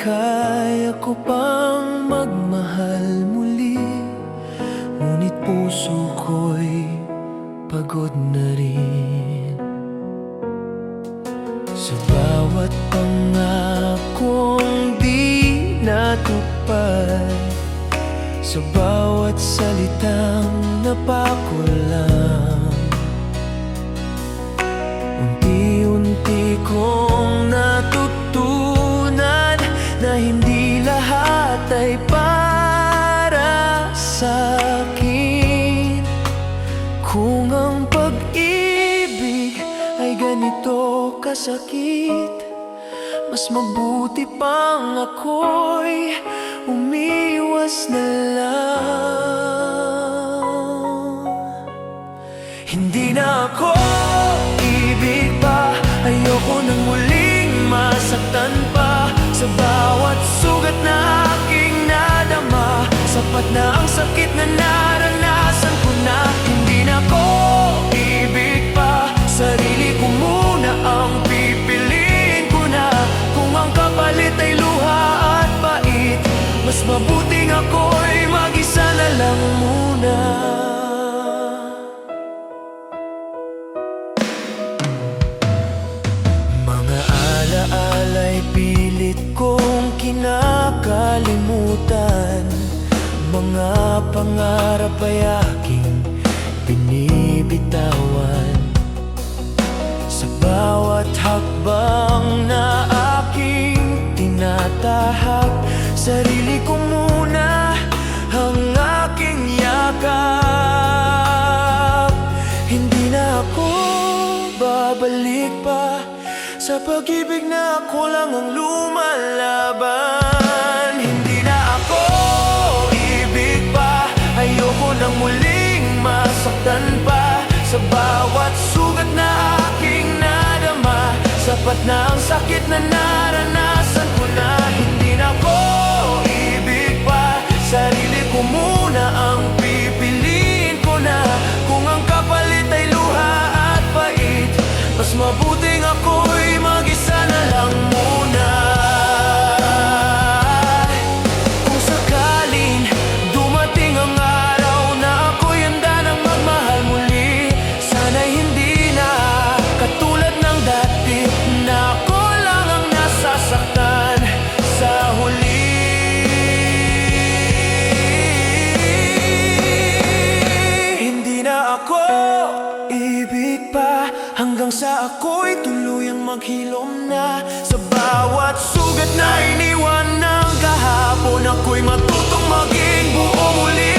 kaya ko pang magmahal muli, ngunit puso ko'y pagod na rin. Sa bawat pangakong di natupad, sa bawat salitang napakulang, unti-unti kong natutunan na hindi lahat ay para sa'kin. Kung ang pag-ibig ay ganito kasakit, mas mabuti pang ako'y umiwas na lang. Hindi na ako ibig pa, ayoko nang muling masaktan pa. Sa bawat sugat na aking nadama, sapat na ang sakit na naranasan ko na. Hindi na ako ibig pa, sarili ko muna ang pipiliin ko na. Kung ang kapalit ay luha at pait, mas mabuting ako'y mag-isa na lang muna. Mga alaala'y pilit kong kinakalimutan, mga pangarap ay aking binibitawan. Sa bawat hakbang na aking tinatahak, sarili ko muna ang aking yakap. Hindi na ako babalik pa sa pag-ibig na ako lang ang lumalaban. Hindi na ako ibig pa, ayoko nang muling masaktan pa. Sa bawat sugat na aking nadama, sapat na ang sakit na naranasan ko na. Hindi na ako ibig pa, sarili ko muna ang pipiliin ko na. Kung ang kapalit ay luha at pait, mas mabuting ako'y mag-isa na lang muna. Kung sakaling dumating ang araw na ako'y handa nang magmahal muli, sana'y hindi na katulad ng dati na ako lang ang nasasaktan sa huli. Hindi na ako ibig pa, hanggang sa ako'y tuluyang maghilom na. Sa bawat sugat na iniwan ng kahapon, ako'y matutong maging buo muli.